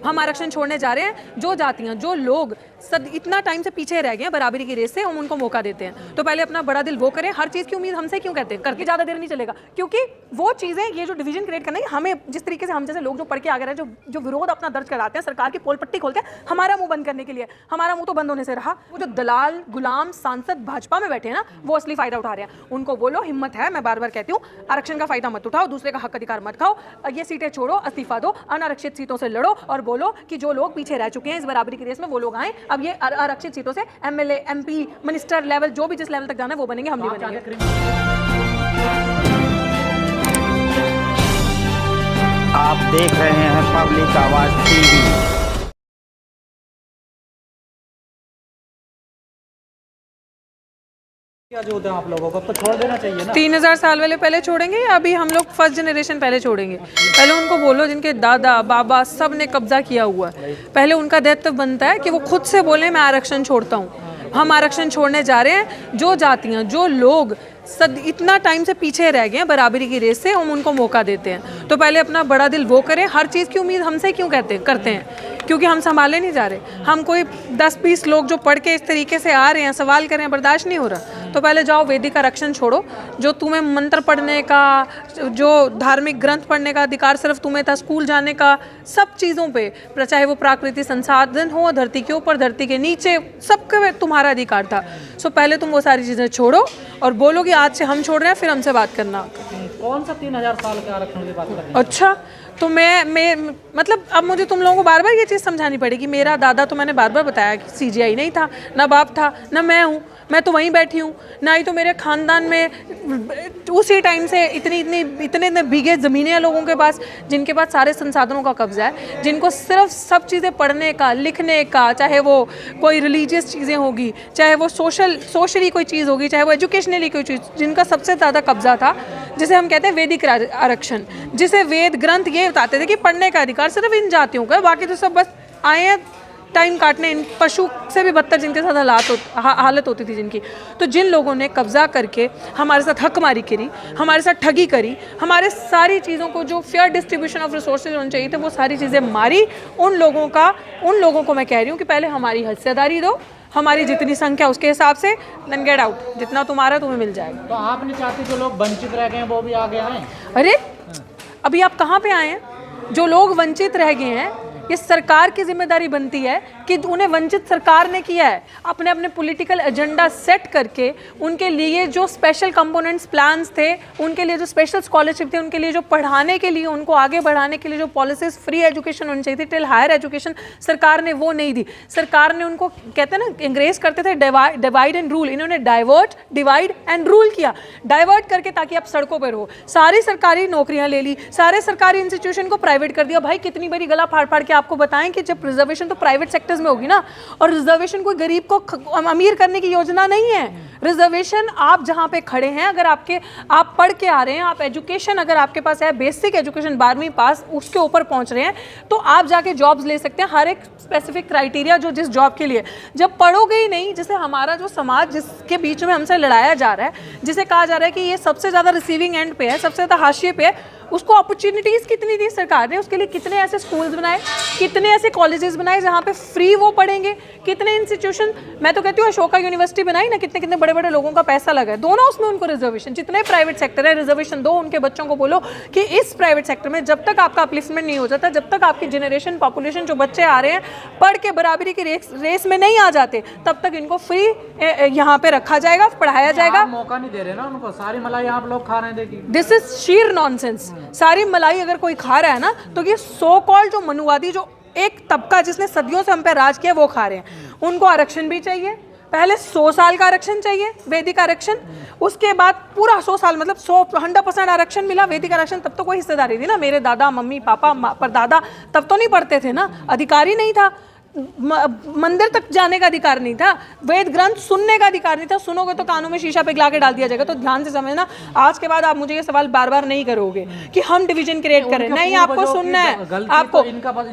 हम आरक्षण छोड़ने जा रहे हैं। जो जातियां, जो लोग इतना टाइम से पीछे रह गए हैं बराबरी की रेस से, हम उनको मौका देते हैं। तो पहले अपना बड़ा दिल वो करें। हर चीज़ की उम्मीद हमसे क्यों कहते हैं? करके ज़्यादा देर नहीं चलेगा, क्योंकि वो चीज़ें, ये जो डिवीजन क्रिएट करना है, हमें जिस तरीके से हम जैसे लोग जो पढ़ के आ गए हैं, जो विरोध अपना दर्ज कराते हैं, सरकार की पोल पट्टी खोलते हैं हमारा मुंह बंद करने के लिए। हमारा मुंह तो बंद होने से रहा। वो जो दलाल गुलाम सांसद भाजपा में बैठे हैं ना, वो असली फायदा उठा रहे हैं। उनको बोलो हिम्मत है, मैं बार बार कहती हूँ, आरक्षण का फायदा मत उठाओ, दूसरे का हक अधिकार मत खाओ, ये सीटें छोड़ो, इस्तीफा दो, अनारक्षित सीटों से लड़ो और बोलो कि जो लोग पीछे रह चुके हैं इस बराबरी की रेस में वो लोग आए। अब ये आरक्षित सीटों से एमएलए, एमपी, मिनिस्टर लेवल, जो भी जिस लेवल तक जाना है वो बनेंगे, हम नहीं बनेंगे। आप देख रहे हैं पब्लिक आवाज टीवी। क्या जो होता है आप लोगों को तो छोड़ देना चाहिए ना। 3000 साल वाले पहले छोड़ेंगे या अभी हम लोग फर्स्ट जनरेशन पहले छोड़ेंगे? पहले उनको बोलो जिनके दादा बाबा सब ने कब्जा किया हुआ है, पहले उनका दायित्व बनता है कि वो खुद से बोले मैं आरक्षण छोड़ता हूँ। हम आरक्षण छोड़ने जा रहे हैं। जो जातियाँ, जो लोग इतना टाइम से पीछे रह गए हैं बराबरी की रेस से, हम उनको मौका देते हैं। तो पहले अपना बड़ा दिल वो करें। हर चीज़ की उम्मीद हमसे क्यों करते हैं? क्योंकि हम संभाले नहीं जा रहे। हम कोई 10-20 लोग जो पढ़ के इस तरीके से आ रहे हैं, सवाल करें, बर्दाश्त नहीं हो रहा। तो पहले जाओ वैदिक आरक्षण छोड़ो। जो तुम्हें मंत्र पढ़ने का, जो धार्मिक ग्रंथ पढ़ने का अधिकार सिर्फ तुम्हें था, स्कूल जाने का, सब चीज़ों पे, चाहे वो प्राकृतिक संसाधन हो, धरती के ऊपर, धरती के नीचे, सबका तुम्हारा अधिकार था। सो पहले तुम वो सारी चीज़ें छोड़ो और बोलो कि आज से हम छोड़ रहे हैं, फिर हमसे बात करना। कौन सा 3000 साल के आरक्षण की बात कर रहे हैं? अच्छा, तो मैं मतलब अब मुझे तुम लोगों को बार बार ये चीज़ समझानी पड़ेगी। मेरा दादा तो मैंने बार बार बताया कि सीजीआई नहीं था, ना बाप था, ना मैं हूँ, मैं तो वहीं बैठी हूँ। ना ही तो मेरे ख़ानदान में उसी टाइम से इतने बीघे ज़मीनें हैं लोगों के पास, जिनके पास सारे संसाधनों का कब्जा है, जिनको सिर्फ सब चीज़ें पढ़ने का, लिखने का, चाहे वो कोई रिलीजियस चीज़ें होगी, चाहे वो सोशली कोई चीज़ होगी, चाहे वो एजुकेशनली कोई चीज़, जिनका सबसे ज़्यादा कब्जा था, जिसे हम कहते हैं वैदिक आरक्षण, जिसे वेद ग्रंथ ये बताते थे कि पढ़ने का अधिकार सिर्फ इन जातियों का है, बाकी तो सब बस आए हैं टाइम काटने। इन पशु से भी बदतर जिनके साथ हालत होती थी जिनकी। तो जिन लोगों ने कब्जा करके हमारे साथ हकमारी करी, हमारे साथ ठगी करी, हमारे सारी चीज़ों को, जो फेयर डिस्ट्रीब्यूशन ऑफ रिसोर्सेज होने चाहिए थे, वो सारी चीज़ें मारी। उन लोगों को मैं कह रही हूँ कि पहले हमारी हिस्सेदारी दो, हमारी जितनी संख्या उसके हिसाब से, देन गेट आउट। जितना तुम्हारा तुम्हें मिल जाएगा। तो आप नहीं चाहते जो लोग वंचित रह गए हैं वो भी आगे आए? अरे अभी आप कहाँ पे आए हैं? जो लोग वंचित रह गए हैं, ये सरकार की जिम्मेदारी बनती है कि उन्हें वंचित सरकार ने किया है। अपने अपने पॉलिटिकल एजेंडा सेट करके उनके लिए जो स्पेशल कंपोनेंट्स प्लान्स थे, उनके लिए जो स्पेशल स्कॉलरशिप थे, उनके लिए जो पढ़ाने के लिए, उनको आगे बढ़ाने के लिए जो पॉलिसीज, फ्री एजुकेशन होनी चाहिए थी टिल हायर एजुकेशन, सरकार ने वो नहीं दी। सरकार ने उनको, कहते हैं ना, अंग्रेज करते थे डिवाइड एंड रूल, इन्होंने डाइवर्ट, डिवाइड एंड रूल किया। डाइवर्ट करके ताकि आप सड़कों पर रहो, सारी सरकारी नौकरियां ले ली, सारे सरकारी इंस्टीट्यूशन को प्राइवेट कर दिया। भाई कितनी बड़ी गला फाड़ फाड़ के आपको बताएं कि जब रिजर्वेशन तो प्राइवेट सेक्टर्स में होगी ना, और रिजर्वेशन कोई गरीब को अमीर करने की योजना नहीं है। रिजर्वेशन आप जहां पे खड़े हैं, अगर आप पढ़ के आ रहे हैं, आप एजुकेशन अगर आपके पास है, बेसिक एजुकेशन 12वीं पास, उसके ऊपर पहुंच रहे हैं, तो आप जाके जॉब्स ले सकते हैं। हर एक स्पेसिफिक क्राइटेरिया जो जिस जॉब के लिए, जब पढ़ोगे ही नहीं, जैसे हमारा जो समाज जिसके बीच में हमसे लड़ाया जा रहा है, जिसे कहा जा रहा है कि ये सबसे ज़्यादा रिसीविंग एंड पे है, सबसे ज़्यादा हाशिए पे है, उसको अपॉर्चुनिटीज़ कितनी दी सरकार ने? उसके लिए कितने ऐसे स्कूल्स बनाए, कितने ऐसे कॉलेजेस बनाए जहाँ पे फ्री वो पढ़ेंगे, कितने इंस्टीट्यूशन। मैं तो कहती हूँ अशोका यूनिवर्सिटी बनाई ना, कितने कितने बड़े बड़े लोगों का पैसा लगा है, दोनों उसमें उनको रिजर्वेशन। जितने प्राइवेट सेक्टर है रिजर्वेशन दो। उनके बच्चों को बोलो कि इस प्राइवेट सेक्टर में जब तक आपका अपलिफ्टमेंट नहीं हो जाता, जब तक आपकी जनरेशन पॉपुलेशन जो बच्चे आ रहे हैं पढ़ के बराबरी की रेस में नहीं आ जाते, तब तक इनको फ्री यहाँ पे रखा जाएगा, पढ़ाया जाएगा। मौका नहीं दे रहे ना उनको, सारी मलाई आप लोग खा रहे हैं। देखिए, दिस इज शीर नॉनसेंस। सारी मलाई अगर कोई खा रहा है ना, तो ये सो कॉल्ड जो मनुवादी, जो एक तबका जिसने सदियों से हम पे राज किया, वो खा रहे हैं। उनको आरक्षण भी चाहिए, पहले 100 साल का आरक्षण चाहिए, वैदिक आरक्षण, उसके बाद पूरा 100 साल, मतलब 100% आरक्षण मिला। वैदिक आरक्षण तब तो कोई हिस्सेदारी थी ना, मेरे दादा मम्मी पापा परदादा तब तो नहीं पढ़ते थे ना, अधिकारी नहीं था। मंदिर तक जाने का अधिकार नहीं था, वेद ग्रंथ सुनने का अधिकार नहीं था। सुनोगे तो कानों में शीशा पिघला के डाल दिया जाएगा। तो ध्यान से समझना, आज के बाद आप मुझे ये सवाल बार बार नहीं करोगे कि हम डिवीजन क्रिएट करें, नहीं, आपको सुनना है, आपको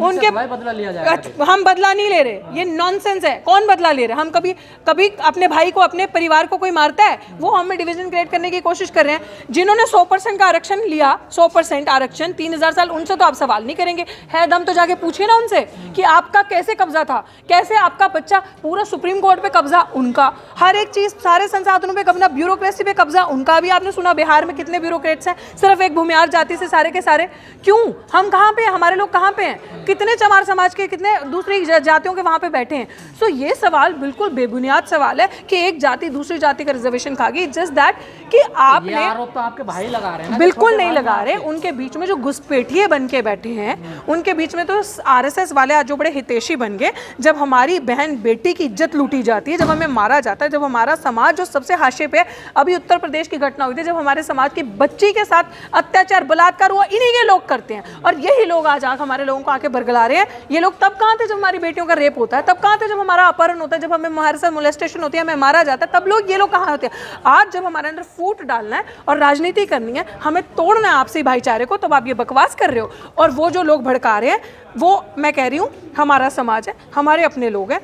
उनके बदला लिया जाएगा। हम बदला नहीं ले रहे, ये नॉनसेंस है। कौन बदला ले रहे हैं? हम कभी कभी अपने भाई को, अपने परिवार को कोई मारता है? वो हमें डिवीजन क्रिएट करने की कोशिश कर रहे हैं। जिन्होंने 100% का आरक्षण लिया, 100% आरक्षण 3000 साल, उनसे तो आप सवाल नहीं करेंगे। है दम तो जाके पूछिए ना उनसे कि आपका कैसे कब्जा था, कैसे आपका बच्चा, पूरा सुप्रीम कोर्ट पे कब्जा उनका, हर एक चीज, सारे संसाधनों पे कब्जा, ब्यूरोक्रेसी पे कब्जा उनका। भी आपने सुना बिहार में कितने ब्यूरोक्रेट्स हैं, सिर्फ एक भूमिहार जाति से सारे के सारे। क्यों? हम कहाँ पे हैं? हमारे लोग कहाँ पे हैं? कितने चमार समाज के, कितने दूसरी जातियों के वहां पे बैठे हैं? सो ये सवाल बिल्कुल बेबुनियाद सवाल है कि एक जाति दूसरी जाति का रिजर्वेशन खा गई। जस्ट दैट कि आपने, आरोप तो आपके भाई लगा रहे हैं। बिल्कुल नहीं लगा रहे। उनके बीच में जो घुसपैठिए बन के बैठे हैं, उनके बीच में तो आरएसएस वाले आज जो बड़े हितैषी बन गए। जब हमारी बहन बेटी की इज्जत लूटी जाती है, जब हमें मारा जाता है, जब हमारा समाज जो सबसे हाशिए पे, अभी उत्तर प्रदेश की घटना हुई थी, जब हमारे समाज की बच्ची के साथ अत्याचार, बलात्कार हुआ, इन्हीं के लोग करते हैं। और यही लोग आज हमारे लोगों को आके बरगला रहे हैं। ये लोग तब कहाँ थे जब हमारी बेटियों का रेप होता है? तब कहाँ थे जब हमारा अपहरण होता है, जब हमें हमारे साथ मोलेस्टेशन होती है, हमें मारा जाता है? तब लोग, ये लोग कहाँ होते हैं? आज जब हमारे अंदर फूट डालना है और राजनीति करनी है, हमें तोड़ना है आपसी भाईचारे को, तब आप ये बकवास कर रहे हो। और वो जो लोग भड़का रहे हैं, वो मैं कह रही हूँ हमारा समाज है, हमारे अपने लोग हैं।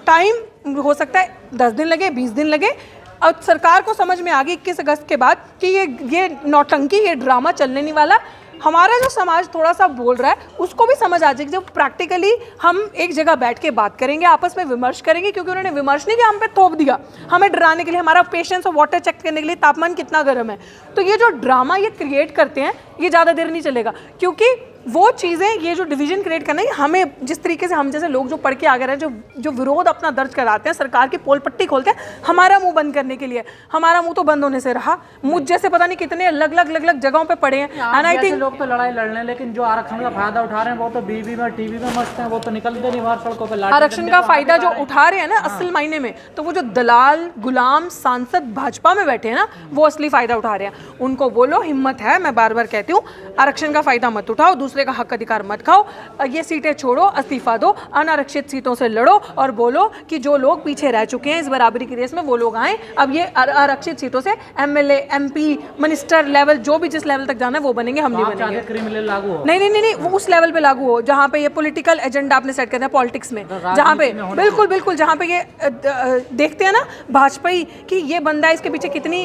टाइम हो सकता है 10 दिन लगे, 20 दिन लगे। और सरकार को समझ में आ गई 21 अगस्त के बाद कि ये नौटंकी, ये ड्रामा चलने नहीं वाला। हमारा जो समाज थोड़ा सा बोल रहा है, उसको भी समझ आ जाएगी जब प्रैक्टिकली हम एक जगह बैठ के बात करेंगे, आपस में विमर्श करेंगे। क्योंकि उन्होंने विमर्श नहीं किया, हम पे थोप दिया, हमें डराने के लिए, हमारा पेशेंस और वाटर चेक करने के लिए तापमान कितना गर्म है। तो ये जो ड्रामा ये क्रिएट करते हैं, ये ज़्यादा देर नहीं चलेगा। क्योंकि वो चीज़ें, ये जो डिवीजन क्रिएट करना है, हमें जिस तरीके से हम जैसे लोग जो पढ़ के आ गए हैं, जो विरोध अपना दर्ज कराते हैं, सरकार की पोल पट्टी खोलते हैं हमारा मुंह बंद करने के लिए। हमारा मुंह तो बंद होने से रहा। मुझ जैसे पता नहीं कितने अलग अलग जगहों पे पड़े हैं। एंड आई थिंक लोग तो लड़ाई लड़ रहे हैं, लेकिन जो आरक्षण का फायदा उठा रहे हैं वो तो बीवी में, टीवी में मस्त हैं, वो तो निकलते नहीं बाहर सड़कों पे। आरक्षण का फायदा जो उठा रहे हैं ना असल मायने में, तो वो जो दलाल, गुलाम, सांसद भाजपा में बैठे हैं ना, वो असली फायदा उठा रहे हैं। उनको बोलो, हिम्मत है, मैं बार बार कहती हूँ, आरक्षण का फायदा मत उठाओ, दूसरे का हक अधिकार मत खाओ, ये सीटें छोड़ो, इस्तीफा दो, अनारक्षित सीटों से लड़ो और बोलो कि जो लोग पीछे रह चुके हैं इस बराबरी की रेस में, वो लोग आए। अब ये आरक्षित सीटों से एमएलए, एमपी, मिनिस्टर लेवल, जो भी जिस लेवल तक जाना है वो बनेंगे, हम नहीं बनेंगे। क्रिमिनल लागू हो? नहीं, वो उस लेवल पे लागू हो जहाँ पे ये पॉलिटिकल एजेंडा आपने सेट करना है पॉलिटिक्स में, जहाँ पे बिल्कुल जहाँ पे ये देखते हैं ना भाजपा कि ये बंदा, इसके पीछे कितनी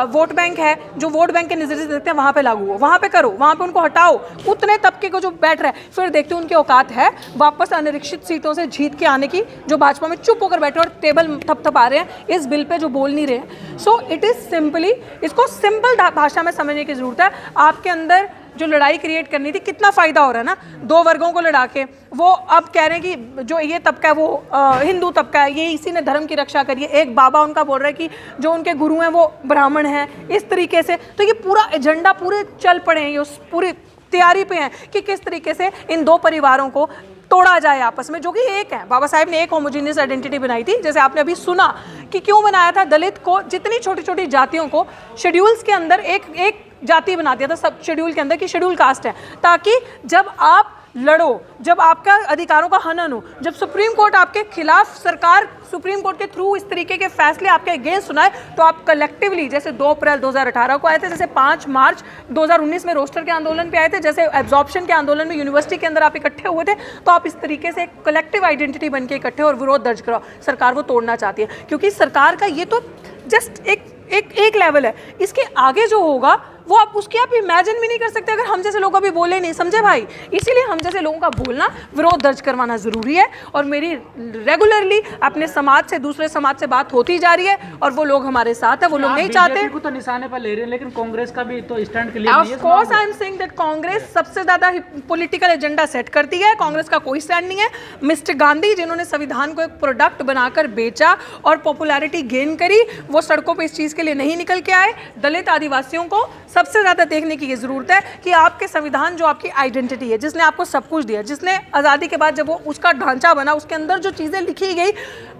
वोट बैंक है, जो वोट बैंक के नजरिए से देखते हैं, वहाँ पे लागू हो, वहाँ पे करो, वहाँ पे उनको हटाओ। उतने तबके को जो बैठ रहा है, फिर देखते हैं उनकी औकात है वापस अनारक्षित सीटों से जीत के आने की, जो भाजपा में चुप होकर बैठे और टेबल थपथपा रहे हैं इस बिल पे, जो बोल नहीं रहे हैं। सो इट इज सिंपली, इसको सिंपल भाषा में समझने की जरूरत है। आपके अंदर जो लड़ाई क्रिएट करनी थी, कितना फायदा हो रहा है ना, दो वर्गों को लड़ा के। वो अब कह रहे हैं कि जो ये तबका है वो हिंदू तबका है, ये इसी ने धर्म की रक्षा करी है। एक बाबा उनका बोल रहा है कि जो उनके गुरु हैं वो ब्राह्मण हैं, इस तरीके से। तो ये पूरा एजेंडा पूरे चल पड़े हैं, ये उस पूरी तैयारी पे हैं कि किस तरीके से इन दो परिवारों को तोड़ा जाए आपस में, जो कि एक है। बाबा साहेब ने एक होमोजीनियस आइडेंटिटी बनाई थी, जैसे आपने अभी सुना कि क्यों बनाया था। दलित को, जितनी छोटी छोटी जातियों को शेड्यूल्स के अंदर एक जाति बना दिया था सब शेड्यूल के अंदर की शेड्यूल कास्ट है, ताकि जब आप लड़ो, जब आपका अधिकारों का हनन हो, जब सुप्रीम कोर्ट आपके खिलाफ, सरकार सुप्रीम कोर्ट के थ्रू इस तरीके के फैसले आपके अगेंस्ट सुनाए, तो आप कलेक्टिवली, जैसे 2 अप्रैल 2018 को आए थे, जैसे 5 मार्च 2019 में रोस्टर के आंदोलन पे आए थे, जैसे एब्जॉर्प्शन के आंदोलन में यूनिवर्सिटी के अंदर आप इकट्ठे हुए थे, तो आप इस तरीके से एक कलेक्टिव आइडेंटिटी बन के इकट्ठे और विरोध दर्ज कराओ। सरकार वो तोड़ना चाहती है, क्योंकि सरकार का ये तो जस्ट एक लेवल है। इसके आगे जो होगा वो आप उसकी आप इमेजिन भी नहीं कर सकते अगर हम जैसे लोग अभी बोले नहीं, समझे भाई। इसीलिए हम जैसे लोगों का बोलना, विरोध दर्ज करवाना जरूरी है। और मेरी रेगुलरली अपने समाज से, दूसरे समाज से बात होती जा रही है, और वो लोग हमारे साथ है, वो लोग नहीं चाहते को तो निशाने पर ले रहे हैं, लेकिन कांग्रेस का भी तो स्टैंड क्लियर नहीं है। Of course I am saying that Congress सबसे ज्यादा पॉलिटिकल एजेंडा सेट करती है, कांग्रेस का कोई स्टैंड नहीं है। मिस्टर गांधी, जिन्होंने संविधान को एक प्रोडक्ट बनाकर बेचा और पॉपुलैरिटी गेन करी, वो सड़कों पर इस चीज के लिए नहीं निकल के आए। दलित आदिवासियों को सबसे ज्यादा देखने की ये जरूरत है कि आपके संविधान, जो आपकी आइडेंटिटी है, जिसने आपको सब कुछ दिया, जिसने आज़ादी के बाद जब वो उसका ढांचा बना, उसके अंदर जो चीज़ें लिखी गई,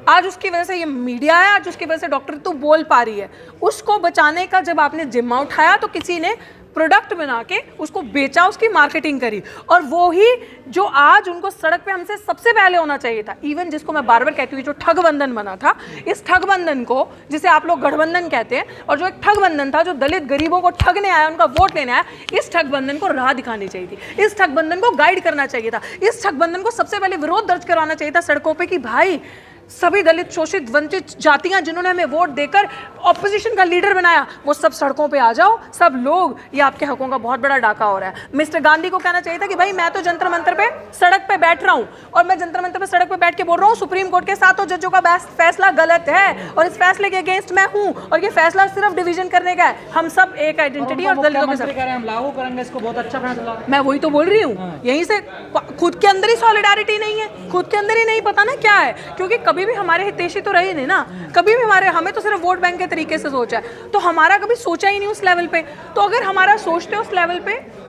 आज उसकी वजह से ये मीडिया है, आज उसकी वजह से डॉक्टर तू बोल पा रही है, उसको बचाने का जब आपने जिम्मा उठाया, तो किसी ने प्रोडक्ट बना के उसको बेचा, उसकी मार्केटिंग करी, और वो ही जो आज उनको सड़क पे हमसे सबसे पहले होना चाहिए था। इवन जिसको मैं बार बार कहती हूँ, जो ठगबंधन बना था, इस ठगबंधन को, जिसे आप लोग गठबंधन कहते हैं, और जो एक ठगबंधन था जो दलित गरीबों को ठगने आया, उनका वोट लेने आया, इस ठगबंधन को राह दिखानी चाहिए थी, इस ठगबंधन को गाइड करना चाहिए था, इस ठगबंधन को सबसे पहले विरोध दर्ज करवाना चाहिए था सड़कों पे कि भाई सभी दलित, शोषित, वंचित जातियां जिन्होंने हमें वोट देकर ऑपोजिशन का लीडर बनाया, वो सब सड़कों पे आ जाओ, सब लोग, ये आपके हकों का बहुत बड़ा डाका हो रहा है। मिस्टर गांधी को कहना चाहिए था कि भाई मैं तो जंतर मंतर पे सड़क पे बैठ रहा हूं, और मैं जंतर मंतर पे सड़क पे बैठ के बोल रहा हूं सुप्रीम कोर्ट के 7 जजों का फैसला गलत है, और इस फैसले के अगेंस्ट मैं हूं, और ये फैसला सिर्फ डिवीजन करने का है, हम सब एक आइडेंटिटी और दलितों के साथ हम लागू करेंगे इसको, बहुत अच्छा फैसला। मैं वही तो बोल रही हूँ, यहीं से खुद के अंदर ही सॉलिडारिटी नहीं है, खुद के अंदर ही नहीं पता ना क्या है, क्योंकि कभी भी हमारे हितैषी तो रही नहीं ना, कभी भी हमें तो सिर्फ वोट बैंक के तरीके से सोचा है, तो हमारा कभी सोचा ही नहीं उस लेवल पे। तो अगर हमारा सोचते उस लेवल पे